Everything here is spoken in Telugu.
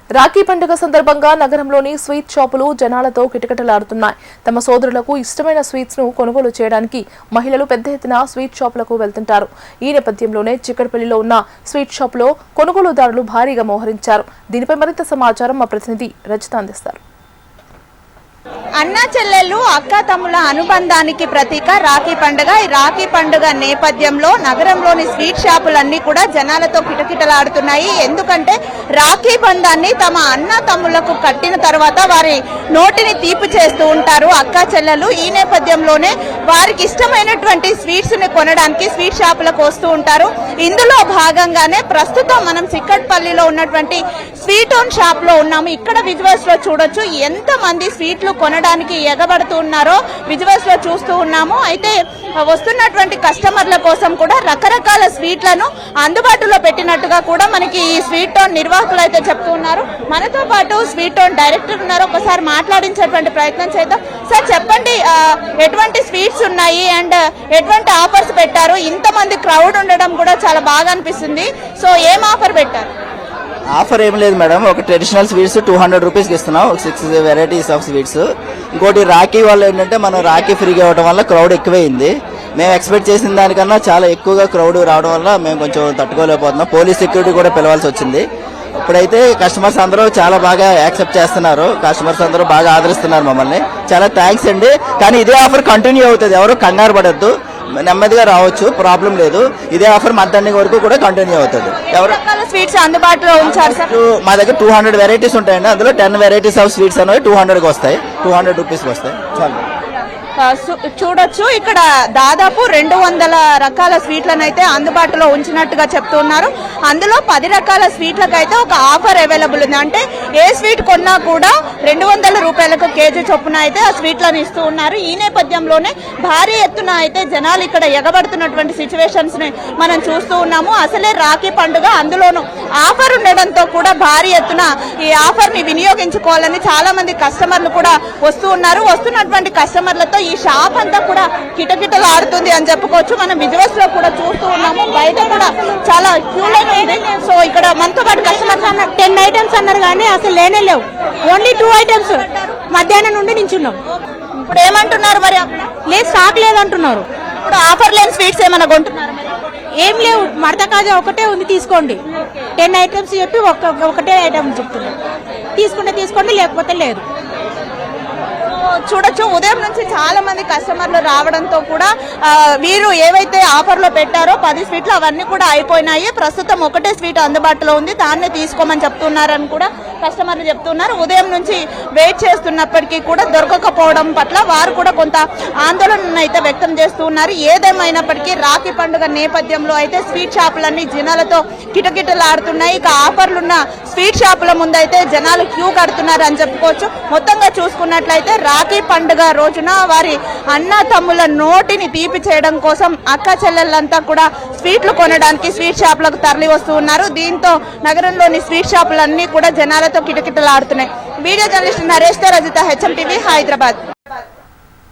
రాఖీ పండుగ సందర్భంగా నగరంలోని స్వీట్ షాపులు జనాలతో కిటకిటలాడుతున్నాయి. తమ సోదరులకు ఇష్టమైన స్వీట్స్ ను కొనుగోలు చేయడానికి మహిళలు పెద్ద ఎత్తున స్వీట్ షాపులకు వెళ్తుంటారు. ఈ నేపథ్యంలోనే చిక్కడపల్లిలో ఉన్న స్వీట్ షాపులో కొనుగోలుదారులు భారీగా మోహరించారు. దీనిపై మరింత సమాచారం మా ప్రతినిధి రజిత అందిస్తారు. అన్నా చెల్లెళ్ళు అక్క తమ్ముల అనుబంధానికి ప్రతీక రాఖీ పండుగ. ఈ రాఖీ పండుగ నేపథ్యంలో నగరంలోని స్వీట్ షాపులన్నీ కూడా జనాలతో కిటకిటలాడుతున్నాయి. ఎందుకంటే రాఖీ బంధాన్ని తమ అన్న తమ్ముళ్లకు కట్టిన తర్వాత వారి నోటిని తీపి చేస్తూ ఉంటారు అక్క చెల్లెలు. ఈ నేపథ్యంలోనే వారికి ఇష్టమైనటువంటి స్వీట్స్ ని కొనడానికి స్వీట్ షాపులకు వస్తూ ఉంటారు. ఇందులో భాగంగానే ప్రస్తుతం మనం చిక్కడపల్లిలో ఉన్నటువంటి స్వీట్ ఓన్ షాప్ లో ఉన్నాము. ఇక్కడ విజువల్స్ లో చూడొచ్చు ఎంత మంది స్వీట్లు కొనడానికి ఎగబడుతూ ఉన్నారో విజువల్స్ లో చూస్తూ ఉన్నాము. అయితే వస్తున్నటువంటి కస్టమర్ల కోసం కూడా రకరకాల స్వీట్లను అందుబాటులో పెట్టినట్టుగా కూడా మనకి ఈ స్వీట్ టౌన్ నిర్వాహకులు అయితే చెప్తూ ఉన్నారు. మనతో పాటు స్వీట్ టౌన్ డైరెక్టర్ ఉన్నారు. ఒకసారి మాట్లాడించేటువంటి ప్రయత్నం చేద్దాం. సార్ చెప్పండి, ఎటువంటి స్వీట్స్ ఉన్నాయి అండ్ ఎటువంటి ఆఫర్స్ పెట్టారు? ఇంతమంది క్రౌడ్ ఉండడం కూడా చాలా బాగా అనిపిస్తుంది. సో ఏం ఆఫర్ పెట్టారు? ఆఫర్ ఏం లేదు మేడం. ఒక ట్రెడిషనల్ స్వీట్స్ 200 రూపీస్కి ఇస్తున్నాం, 6 వెరైటీస్ ఆఫ్ స్వీట్స్. ఇంకోటి రాఖీ వల్ల ఏంటంటే మనం రాఖీ ఫ్రీగా ఇవ్వడం వల్ల క్రౌడ్ ఎక్కువైంది. మేము ఎక్స్పెక్ట్ చేసిన దానికన్నా చాలా ఎక్కువగా క్రౌడ్ రావడం వల్ల మేము కొంచెం తట్టుకోలేకపోతున్నాం. పోలీస్ సెక్యూరిటీ కూడా పిలవాల్సి వచ్చింది. ఇప్పుడైతే కస్టమర్స్ అందరూ చాలా బాగా యాక్సెప్ట్ చేస్తున్నారు. కస్టమర్స్ అందరూ బాగా ఆదరిస్తున్నారు మమ్మల్ని. చాలా థ్యాంక్స్ అండి. కానీ ఇదే ఆఫర్ కంటిన్యూ అవుతుంది, ఎవరు కంగారు పడద్దు, నెమ్మదిగా రావచ్చు, ప్రాబ్లం లేదు. ఇదే ఆఫర్ మంత్ ఎండింగ్ వరకు కూడా కంటిన్యూ అవుతుంది. స్వీట్స్ అందుబాటులో ఉంచారు సార్? మా దగ్గర 200 వెరైటీస్ ఉంటాయండి. అందులో 10 వెరైటీస్ ఆఫ్ స్వీట్స్ అనేవి 200కి వస్తాయి, 200 రూపీస్కి వస్తాయి. చాలు చూడొచ్చు, ఇక్కడ దాదాపు 200 రకాల స్వీట్లను అయితే అందుబాటులో ఉంచినట్టుగా చెప్తున్నారు. అందులో 10 రకాల స్వీట్లకు అయితే ఒక ఆఫర్ అవైలబుల్ ఉంది. అంటే ఏ స్వీట్ కొన్నా కూడా 200 రూపాయలకు కేజీ చొప్పున అయితే ఆ స్వీట్లను ఇస్తూ ఉన్నారు. ఈ నేపథ్యంలోనే భారీ ఎత్తున అయితే జనాలు ఇక్కడ ఎగబడుతున్నటువంటి సిచ్యువేషన్స్ ని మనం చూస్తూ ఉన్నాము. అసలే రాఖీ పండుగ, అందులోనూ ఆఫర్ ఉండడంతో కూడా భారీ ఎత్తున ఈ ఆఫర్ ని వినియోగించుకోవాలని చాలా మంది కస్టమర్లు కూడా వస్తూ ఉన్నారు. వస్తున్నటువంటి కస్టమర్లతో ఈ షాప్ అంతా కూడా కిటకిటలు ఆడుతుంది అని చెప్పుకోవచ్చు. మనం విజువల్స్ లో కూడా చూస్తూ ఉన్నాము. బయట కూడా చాలా క్యూ లైన్ ఉంది. సో ఇక్కడ మనతో పాటు కస్టమర్స్ 10 ఐటమ్స్ అన్నారు కానీ అసలు లేనే లేవు. ఓన్లీ 2 ఐటమ్స్ మధ్యాహ్నం నుండి నించున్నాం. ఇప్పుడు ఏమంటున్నారు మరి? లేదు, స్టాక్ లేదంటున్నారు. ఇప్పుడు ఆఫర్ లేని స్వీట్స్ ఏమైనా కొంటున్నారు? ఏం లేవు, మడత కాజా ఒకటే ఉంది, తీసుకోండి. 10 ఐటమ్స్ చెప్పి ఒకటే ఐటమ్ చెప్తున్నారు. తీసుకుంటే తీసుకోండి, లేకపోతే లేదు. చూడొచ్చు, ఉదయం నుంచి చాలా మంది కస్టమర్లు రావడంతో కూడా వీరు ఏవైతే ఆఫర్ లో పెట్టారో 10 స్వీట్లు అవన్నీ కూడా అయిపోయినాయి. ప్రస్తుతం ఒకటే స్వీట్ అందుబాటులో ఉంది, దాన్నే తీసుకోమని చెప్తున్నారని కూడా కస్టమర్లు చెప్తున్నారు. ఉదయం నుంచి వెయిట్ చేస్తున్నప్పటికీ కూడా దొరకకపోవడం పట్ల వారు కూడా కొంత ఆందోళన అయితే వ్యక్తం చేస్తూ ఉన్నారు. ఏదేమైనప్పటికీ రాఖీ పండుగ నేపథ్యంలో అయితే స్వీట్ షాపులన్నీ జనాలతో కిటకిటలాడుతున్నాయి. ఇక ఆఫర్లున్న స్వీట్ షాపుల ముందు అయితే జనాలు క్యూ కడుతున్నారు అని చెప్పుకోవచ్చు. మొత్తంగా చూసుకున్నట్లయితే రాఖీ పండుగ రోజున వారి అన్న తమ్ముల నోటిని తీపి చేయడం కోసం అక్క చెల్లెళ్ళంతా కూడా స్వీట్లు కొనడానికి స్వీట్ షాపులకు తరలి వస్తూ ఉన్నారు. దీంతో నగరంలోని స్వీట్ షాపులన్నీ కూడా జనాలతో కిటకిటలాడుతున్నాయి. వీడియో జర్నలిస్ట్ నరేష్ తో రజిత, HM TV, హైదరాబాద్.